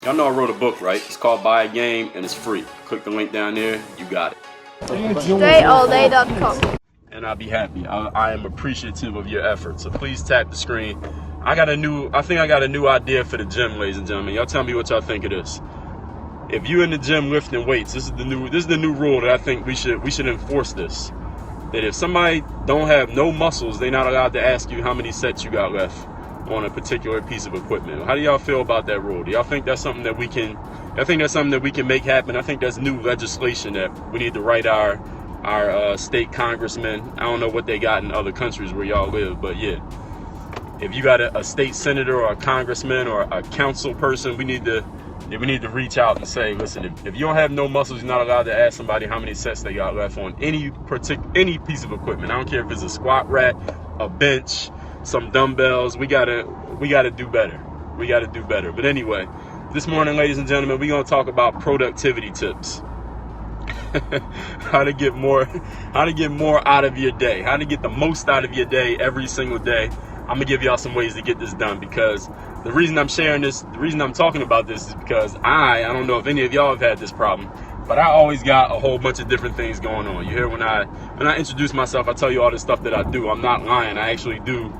Y'all know I wrote a book, right? It's called Buy a Game, and it's free. Click the link down there, you got it. DreAllDay.com. And I'll be happy. I am appreciative of your effort. So please tap the screen. I think I got a new idea for the gym, ladies and gentlemen. Y'all tell me what y'all think of this. If you in the gym lifting weights, this is the new rule that I think we should enforce this. That if somebody don't have no muscles, they're not allowed to ask you how many sets you got left on a particular piece of equipment. How do y'all feel about that rule? Do y'all think that's something that we can make happen? I think that's new legislation that we need to write our state congressmen. I don't know what they got in other countries where y'all live, but yeah. If you got a state senator or a congressman or a council person, we need to reach out and say, listen, if you don't have no muscles, you're not allowed to ask somebody how many sets they got left on any piece of equipment. I don't care if it's a squat rack, a bench, some dumbbells. We gotta do better. We gotta do better. But anyway, this morning, ladies and gentlemen, we're gonna talk about productivity tips. how to get more out of your day, how to get the most out of your day every single day. I'm gonna give y'all some ways to get this done, because the reason I'm sharing this, the reason I'm talking about this is because I don't know if any of y'all have had this problem, but I always got a whole bunch of different things going on. You hear when I introduce myself, I tell you all this stuff that I do. I'm not lying. I actually do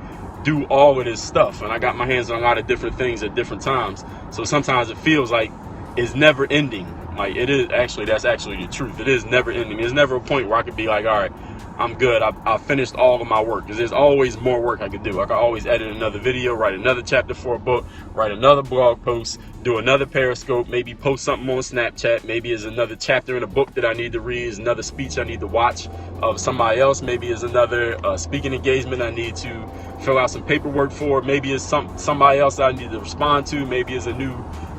all of this stuff, and I got my hands on a lot of different things at different times. So sometimes it feels like it's never ending. Like it is actually, that's actually the truth. It is never ending. There's never a point where I could be like, all right, I'm good. I've finished all of my work, because there's always more work I could do. I could always edit another video, write another chapter for a book, write another blog post, do another Periscope, maybe post something on Snapchat. Maybe it's another chapter in a book that I need to read, is another speech I need to watch of somebody else. Maybe it's another speaking engagement I need to fill out some paperwork for. Maybe it's somebody else I need to respond to. Maybe it's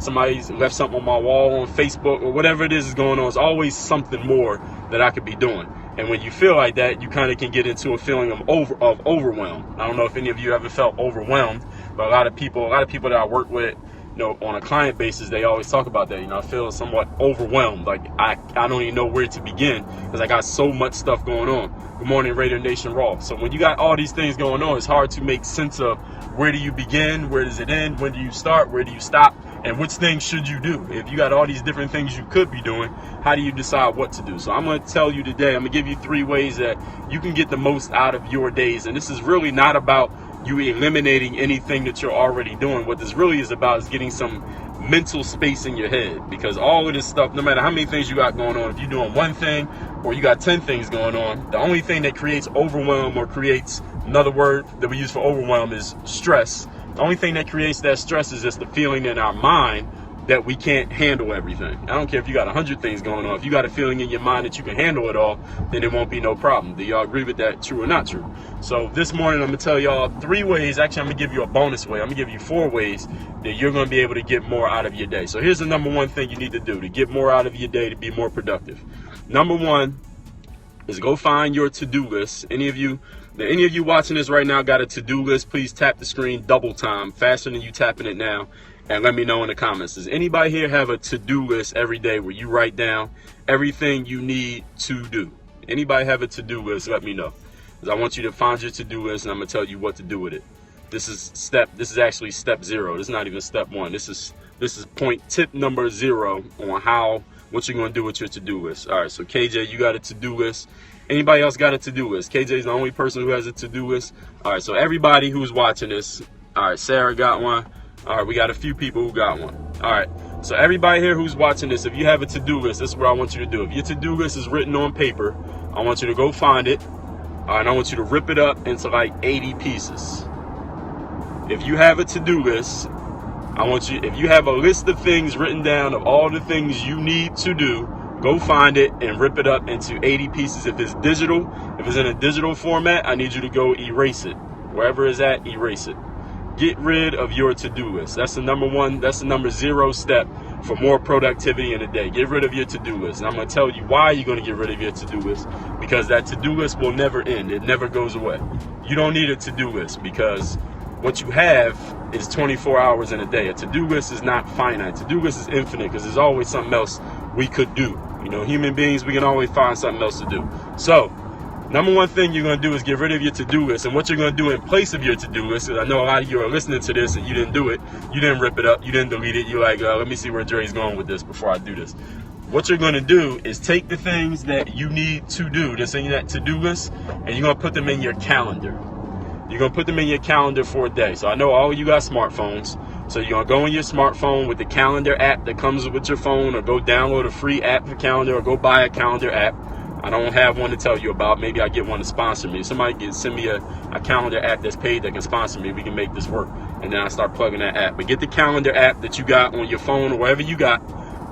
somebody's left something on my wall on Facebook, or whatever it is going on. It's always something more that I could be doing. And when you feel like that, you kind of can get into a feeling of overwhelm. I don't know if any of you ever felt overwhelmed, but a lot of people that I work with, on a client basis, they always talk about that. I feel somewhat overwhelmed. Like I don't even know where to begin, because I got so much stuff going on. Good morning, Raider Nation Raw. So when you got all these things going on, it's hard to make sense of where do you begin, where does it end, when do you start, where do you stop, and which things should you do? If you got all these different things you could be doing, how do you decide what to do? So I'm going to tell you today, I'm going to give you 3 ways that you can get the most out of your days. And this is really not about you eliminating anything that you're already doing. What this really is about is getting some mental space in your head, because all of this stuff, no matter how many things you got going on, if you're doing one thing or you got 10 things going on, the only thing that creates overwhelm, or creates, another word that we use for overwhelm is stress. The only thing that creates that stress is just the feeling in our mind that we can't handle everything. I don't care if you got 100 things going on. If you got a feeling in your mind that you can handle it all, then it won't be no problem. Do y'all agree with that? True or not true? So this morning, I'm going to tell y'all 3 ways. Actually, I'm going to give you a bonus way. I'm going to give you 4 ways that you're going to be able to get more out of your day. So here's the number 1 thing you need to do to get more out of your day, to be more productive. Number 1 is go find your to-do list. Any of you watching this right now got a to-do list? Please tap the screen double time, faster than you tapping it now, and let me know in the comments. Does anybody here have a to-do list every day where you write down everything you need to do? Anybody have a to-do list? Let me know, because I want you to find your to-do list, and I'm gonna tell you what to do with it. This is actually step 0. This is not even step 1. This is tip number 0 on what you're gonna do with your to-do list. All right, so KJ, you got a to-do list. Anybody else got a to-do list? KJ is the only person who has a to-do list. All right, so everybody who's watching this, all right, Sarah got one. All right, we got a few people who got one. All right, so everybody here who's watching this, if you have a to-do list, this is what I want you to do. If your to-do list is written on paper, I want you to go find it. All right, and I want you to rip it up into like 80 pieces. If you have a to-do list, if you have a list of things written down of all the things you need to do, go find it and rip it up into 80 pieces. If it's digital, if it's in a digital format, I need you to go erase it. Wherever it's at, erase it. Get rid of your to-do list. That's the number 1. That's the number 0 step for more productivity in a day. Get rid of your to-do list. And I'm going to tell you why you're going to get rid of your to-do list. Because that to-do list will never end. It never goes away. You don't need a to-do list, because what you have is 24 hours in a day. A to-do list is not finite. To-do list is infinite, because there's always something else we could do. Human beings, we can always find something else to do. So Number one thing you're going to do is get rid of your to-do list. And what you're going to do in place of your to-do list, because I know a lot of you are listening to this and you didn't do it. You didn't rip it up. You didn't delete it. You're like, let me see where Dre's going with this before I do this. What you're going to do is take the things that you need to do that's in that to-do list, and you're going to put them in your calendar. You're going to put them in your calendar for a day. So I know all of you got smartphones. So you're going to go in your smartphone with the calendar app that comes with your phone, or go download a free app for calendar, or go buy a calendar app. I don't have one to tell you about. Maybe I get one to sponsor me. Somebody can send me a calendar app that's paid that can sponsor me. We can make this work. And then I start plugging that app. But get the calendar app that you got on your phone or wherever you got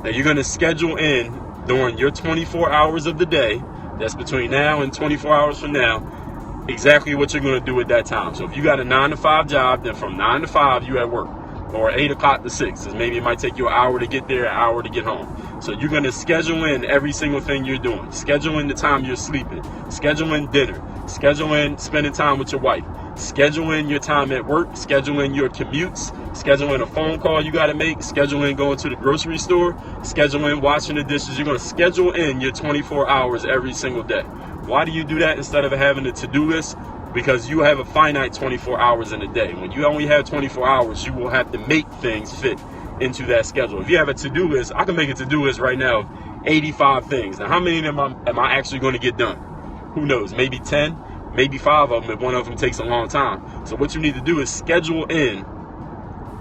that you're going to schedule in during your 24 hours of the day. That's between now and 24 hours from now. Exactly what you're going to do at that time. So if you got a 9-to-5 job, then from 9 to 5 you at work. Or 8 o'clock to 6, because maybe it might take you an hour to get there, an hour to get home. So you're going to schedule in every single thing you're doing. Schedule in the time you're sleeping. Schedule in dinner. Schedule in spending time with your wife. Schedule in your time at work. Schedule in your commutes. Schedule in a phone call you got to make. Schedule in going to the grocery store. Schedule in washing the dishes. You're going to schedule in your 24 hours every single day. Why do you do that instead of having a to-do list? Because you have a finite 24 hours in a day. When you only have 24 hours, you will have to make things fit into that schedule. If you have a to-do list, I can make a to-do list right now of 85 things. Now, how many of them am I actually going to get done? Who knows? Maybe 10, maybe 5 of them if one of them takes a long time. So what you need to do is schedule in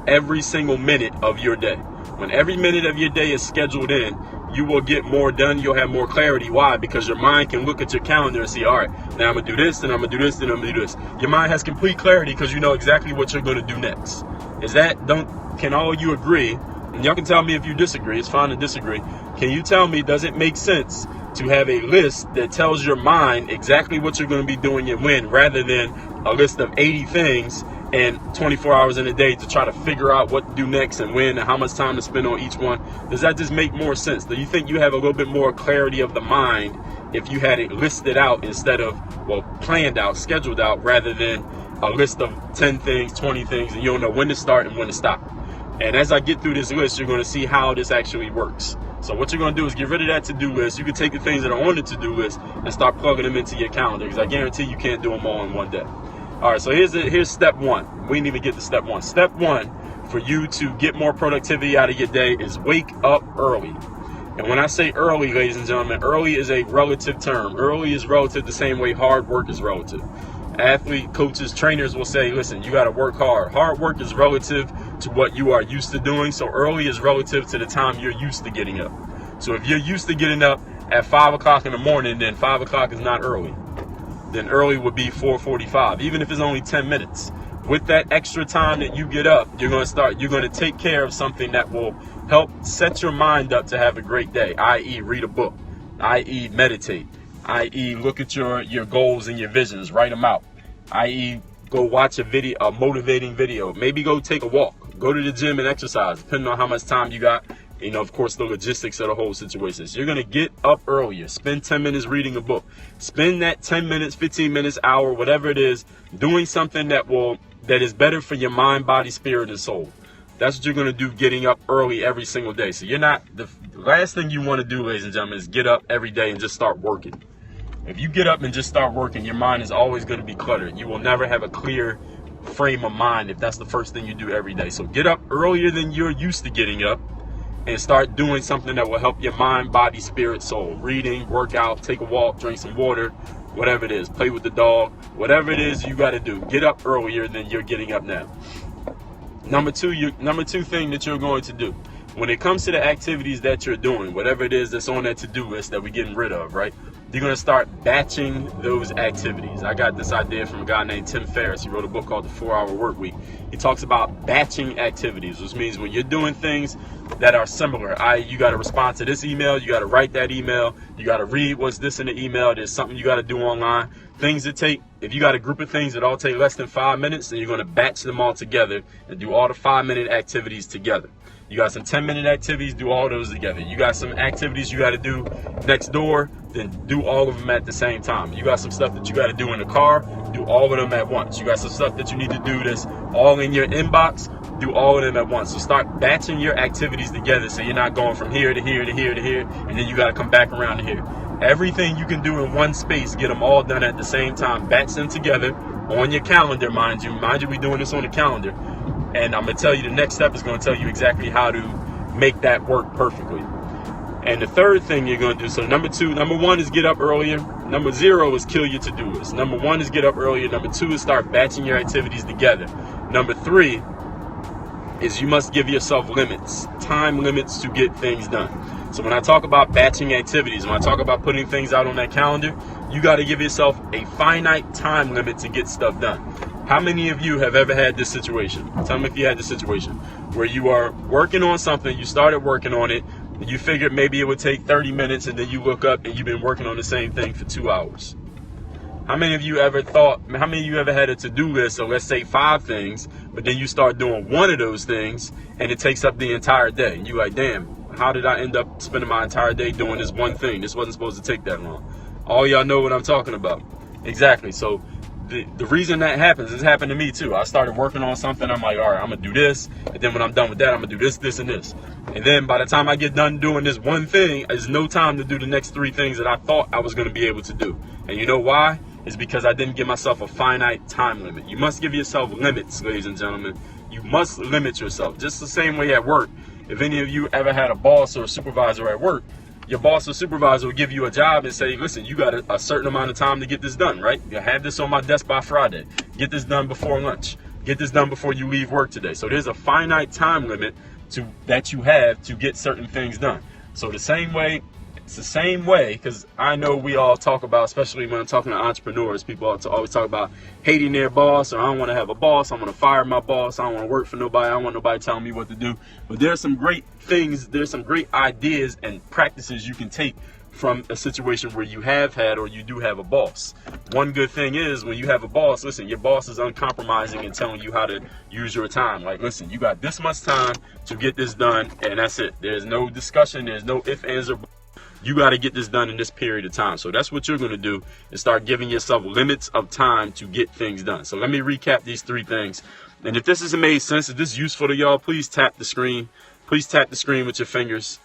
every single minute of your day. When every minute of your day is scheduled in, you will get more done. You'll have more clarity. Why? Because your mind can look at your calendar and see, all right, now I'm going to do this, then I'm going to do this, then I'm going to do this. Your mind has complete clarity because you know exactly what you're going to do next. Can all of you agree? And y'all can tell me if you disagree. It's fine to disagree. Can you tell me, does it make sense to have a list that tells your mind exactly what you're going to be doing and when, rather than a list of 80 things and 24 hours in a day to try to figure out what to do next and when and how much time to spend on each one? Does that just make more sense? Do you think you have a little bit more clarity of the mind if you had it listed out instead of, planned out, scheduled out, rather than a list of 10 things, 20 things, and you don't know when to start and when to stop? And as I get through this list, you're going to see how this actually works. So what you're going to do is get rid of that to-do list. You can take the things that are on the to-do list and start plugging them into your calendar, because I guarantee you can't do them all in one day. All right, so here's step one. We didn't even get to step one. Step one for you to get more productivity out of your day is wake up early. And when I say early, ladies and gentlemen, early is a relative term. Early is relative the same way hard work is relative. Athlete, coaches, trainers will say, listen, you got to work hard. Hard work is relative to what you are used to doing. So early is relative to the time you're used to getting up. So if you're used to getting up at 5 o'clock in the morning, then 5 o'clock is not early. Then early would be 4:45, even if it's only 10 minutes. With that extra time that you get up, you're going to take care of something that will help set your mind up to have a great day, i.e. read a book, i.e. meditate, i.e. look at your goals and your visions, write them out, i.e. go watch a motivating video, maybe go take a walk, go to the gym and exercise, depending on how much time you got. Of course, the logistics of the whole situation. So you're going to get up earlier, spend 10 minutes reading a book, spend that 10 minutes, 15 minutes, hour, whatever it is, doing something that is better for your mind, body, spirit, and soul. That's what you're going to do, getting up early every single day. So the last thing you want to do, ladies and gentlemen, is get up every day and just start working. If you get up and just start working, your mind is always going to be cluttered. You will never have a clear frame of mind if that's the first thing you do every day. So get up earlier than you're used to getting up and start doing something that will help your mind, body, spirit, soul. Reading, workout, take a walk, drink some water, whatever it is, play with the dog, whatever it is you got to do. Get up earlier than you're getting up now. Number two thing that you're going to do, when it comes to the activities that you're doing, whatever it is that's on that to-do list that we're getting rid of, right? You're going to start batching those activities. I got this idea from a guy named Tim Ferriss. He wrote a book called The 4-Hour Work Week. He talks about batching activities, which means when you're doing things that are similar, you got to respond to this email, you got to write that email, you got to read what's this in the email, there's something you got to do online. Things that if you got a group of things that all take less than 5 minutes, then you're going to batch them all together and do all the 5-minute activities together. You got some 10-minute activities, do all those together. You got some activities you got to do next door, then do all of them at the same time. You got some stuff that you got to do in the car, do all of them at once. You got some stuff that you need to do that's all in your inbox, do all of them at once. So start batching your activities together so you're not going from here to here to here to here, and then you got to come back around to here. Everything you can do in one space, get them all done at the same time. Batch them together on your calendar, mind you. Mind you, we're doing this on the calendar. And I'm going to tell you the next step is going to tell you exactly how to make that work perfectly. And the third thing you're going to do, so number one is get up earlier. Number 0 is kill your to-do list. Number 1 is get up earlier. Number 2 is start batching your activities together. Number 3 is you must give yourself limits, time limits to get things done. So when I talk about batching activities, when I talk about putting things out on that calendar, you got to give yourself a finite time limit to get stuff done. How many of you have ever had this situation? Tell me if you had this situation where you are working on something, you started working on it, you figured maybe it would take 30 minutes, and then you look up and you've been working on the same thing for 2 hours. How many of you ever had a to-do list of, let's say, 5 things, but then you start doing one of those things and it takes up the entire day? And you're like, damn, how did I end up spending my entire day doing this one thing? This wasn't supposed to take that long. All y'all know what I'm talking about. Exactly. So the reason that happens, this happened to me too. I started working on something. I'm like, all right, I'm going to do this. And then when I'm done with that, I'm going to do this, this, and this. And then by the time I get done doing this one thing, there's no time to do the next 3 things that I thought I was going to be able to do. And you know why? It's because I didn't give myself a finite time limit. You must give yourself limits, ladies and gentlemen. You must limit yourself. Just the same way at work. If any of you ever had a boss or a supervisor at work, your boss or supervisor will give you a job and say, listen, you got a certain amount of time to get this done, right? You have this on my desk by Friday. Get this done before lunch. Get this done before you leave work today. So there's a finite time limit that you have to get certain things done. So it's the same way, because I know we all talk about, especially when I'm talking to entrepreneurs, people always talk about hating their boss, or I don't want to have a boss, I want to fire my boss, I don't want to work for nobody, I don't want nobody telling me what to do. But there's some great things, there's some great ideas and practices you can take from a situation where you have had or you do have a boss. One good thing is when you have a boss, listen, your boss is uncompromising and telling you how to use your time. Like, listen, you got this much time to get this done, and that's it. There's no discussion, there's no ifs, ands, or buts. You got to get this done in this period of time. So that's what you're going to do, is start giving yourself limits of time to get things done. So let me recap these 3 things. And if this has made sense, if this is useful to y'all, please tap the screen. Please tap the screen with your fingers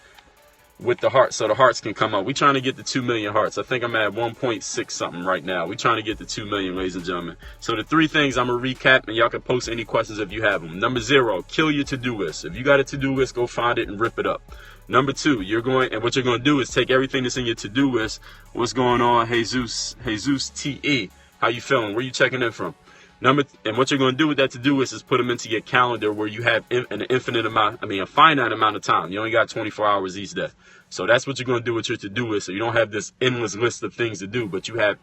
with the heart so the hearts can come up. We're trying to get to 2 million hearts. I think I'm at 1.6 something right now. We're trying to get to 2 million, ladies and gentlemen. So the 3 things I'm going to recap, and y'all can post any questions if you have them. Number 0, kill your to-do list. If you got a to-do list, go find it and rip it up. Number 2, what you're going to do is take everything that's in your to-do list. What's going on, Jesus TE? How you feeling? Where you checking in from? And what you're going to do with that to-do list is put them into your calendar where you have a finite amount of time. You only got 24 hours each day. So that's what you're going to do with your to-do list. So you don't have this endless list of things to do, but you have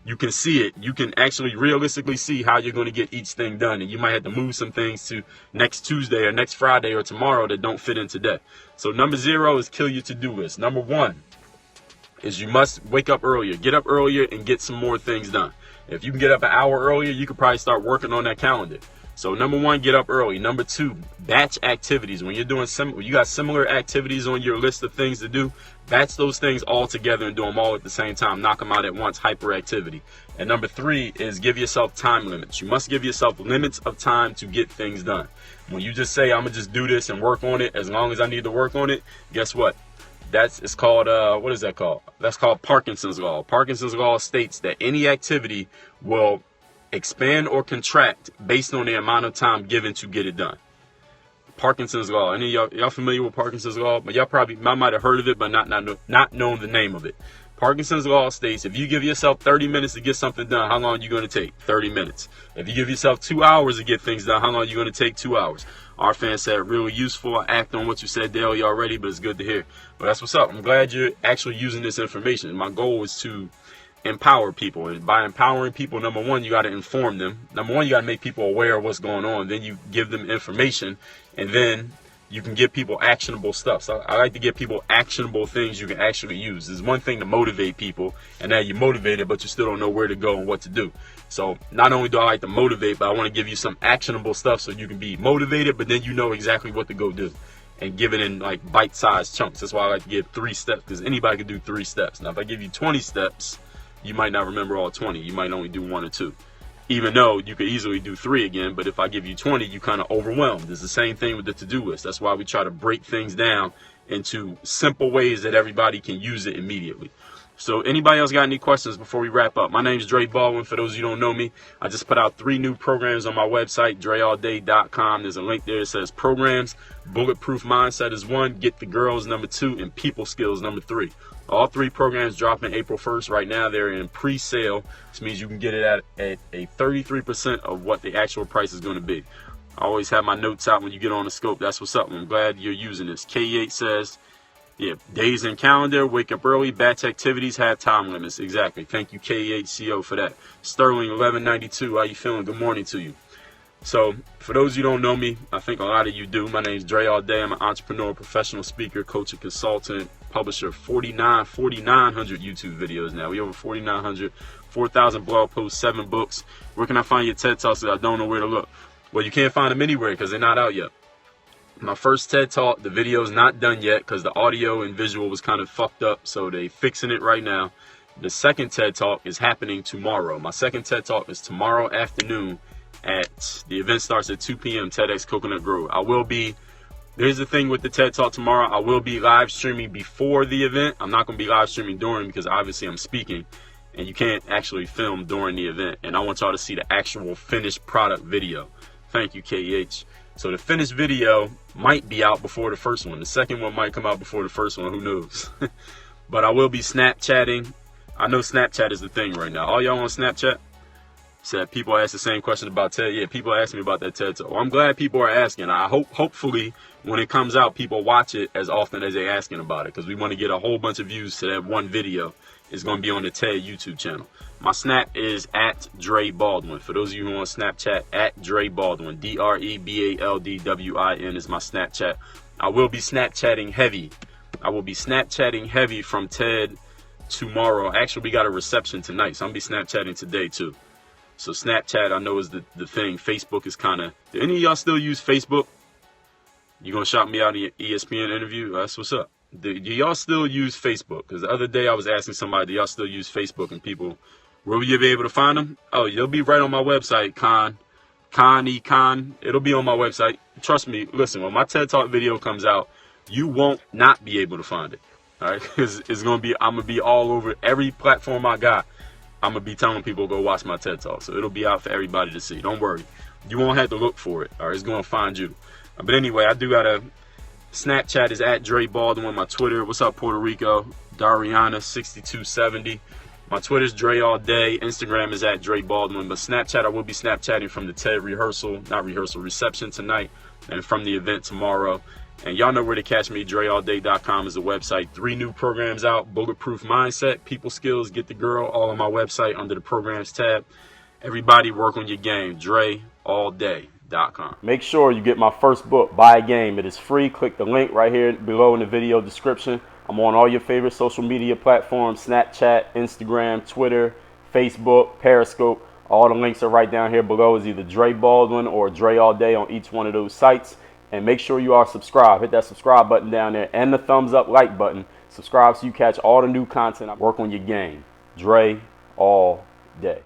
you can see it. You can actually realistically see how you're going to get each thing done. And you might have to move some things to next Tuesday or next Friday or tomorrow that don't fit in today. So number 0 is kill your to-do list. Number 1 is you must wake up earlier. Get up earlier and get some more things done. If you can get up an hour earlier, you could probably start working on that calendar. So number 1, get up early. Number 2, batch activities. When you're doing you got similar activities on your list of things to do, batch those things all together and do them all at the same time. Knock them out at once, hyperactivity. And number 3 is give yourself time limits. You must give yourself limits of time to get things done. When you just say, I'm going to just do this and work on it as long as I need to work on it, guess what? It's called, what is that called? That's called Parkinson's Law. Parkinson's Law states that any activity will expand or contract based on the amount of time given to get it done. Parkinson's Law. Any of y'all familiar with Parkinson's Law? But y'all might have heard of it, but not known the name of it. Parkinson's Law states if you give yourself 30 minutes to get something done, how long are you going to take? 30 minutes. If you give yourself 2 hours to get things done, how long are you going to take? 2 hours. Our fan said, really useful. I act on what you said, Dale, already, but it's good to hear. But that's what's up. I'm glad you're actually using this information. My goal is to empower people. And by empowering people, number 1, you got to inform them. Number 1, you got to make people aware of what's going on. Then you give them information, and then you can give people actionable stuff. So I like to give people actionable things you can actually use. There's one thing to motivate people, and now you're motivated, but you still don't know where to go and what to do. So not only do I like to motivate, but I want to give you some actionable stuff so you can be motivated, but then you know exactly what to go do. And give it in like bite-sized chunks. That's why I like to give 3 steps, because anybody can do 3 steps. Now, if I give you 20 steps, you might not remember all 20. You might only do 1 or 2. Even though you could easily do 3 again, but if I give you 20, you kind of overwhelmed. It's the same thing with the to-do list. That's why we try to break things down into simple ways that everybody can use it immediately. So anybody else got any questions before we wrap up? My name's Dre Baldwin. For those of you who don't know me, I just put out 3 new programs on my website, dreallday.com. There's a link there that says programs. Bulletproof Mindset is 1, Get the Girls number 2, and People Skills number 3. All 3 programs dropping April 1st. Right now they're in pre-sale, which means you can get it at a 33% of what the actual price is going to be. I always have my notes out when you get on the scope. That's what's up. I'm glad you're using this. K8 says, yeah, days and calendar, wake up early, batch activities, have time limits. Exactly. Thank you, K8CO, for that. Sterling 1192, how you feeling? Good morning to you. So, for those of you who don't know me, I think a lot of you do. My name's Dre All Day. I'm an entrepreneur, professional speaker, coach, and consultant, publisher of 4,900 YouTube videos now. We over 4,900, 4,000 blog posts, 7 books. Where can I find your TED Talks that I don't know where to look? Well, you can't find them anywhere because they're not out yet. My first TED Talk, the video's not done yet because the audio and visual was kind of fucked up, so they fixing it right now. The second TED Talk is happening tomorrow. My second TED Talk is tomorrow afternoon the event starts at 2 p.m. TEDx Coconut Grove. Here's the thing with the TED Talk tomorrow. I will be live streaming before the event. I'm not going to be live streaming during because obviously I'm speaking and you can't actually film during the event. And I want y'all to see the actual finished product video. Thank you, KH. So the finished video might be out before the first one. The second one might come out before the first one. Who knows? But I will be Snapchatting. I know Snapchat is the thing right now. All y'all on Snapchat? Said people ask the same question about TED. Yeah, people ask me about that TED Talk. Well, I'm glad people are asking. I hopefully when it comes out, people watch it as often as they're asking about it because we want to get a whole bunch of views to that one video. It's going to be on the TED YouTube channel. My Snap is at Dre Baldwin. For those of you who are on Snapchat, at Dre Baldwin. DREBALDWIN is my Snapchat. I will be Snapchatting heavy. From TED tomorrow. Actually, we got a reception tonight, so I'm going to be Snapchatting today too. So Snapchat, I know, is the thing. Facebook is kind of... Do any of y'all still use Facebook? You going to shout me out in your ESPN interview? That's what's up. Do y'all still use Facebook? Because the other day I was asking somebody, do y'all still use Facebook? And people, where will you be able to find them? Oh, you'll be right on my website, Khan. It'll be on my website. Trust me, listen, when my TED Talk video comes out, you won't not be able to find it. All right? Because I'm going to be all over every platform I got. I'm going to be telling people to go watch my TED Talk. So it'll be out for everybody to see. Don't worry. You won't have to look for it. All right, it's going to find you. But anyway, I do got a Snapchat is at Dre Baldwin. My Twitter, what's up, Puerto Rico? Dariana6270. My Twitter's Dre All Day. Instagram is at Dre Baldwin. But Snapchat, I will be Snapchatting from the TED reception tonight and from the event tomorrow. And y'all know where to catch me. DreAllDay.com is the website. 3 new programs out. Bulletproof Mindset, People Skills, Get the Girl, all on my website under the Programs tab. Everybody work on your game. DreAllDay.com. Make sure you get my first book, Buy a Game. It is free. Click the link right here below in the video description. I'm on all your favorite social media platforms, Snapchat, Instagram, Twitter, Facebook, Periscope. All the links are right down here below. It's either Dre Baldwin or Dre All Day on each one of those sites. And make sure you are subscribed. Hit that subscribe button down there and the thumbs up like button. Subscribe so you catch all the new content. I work on your game. Dre All Day.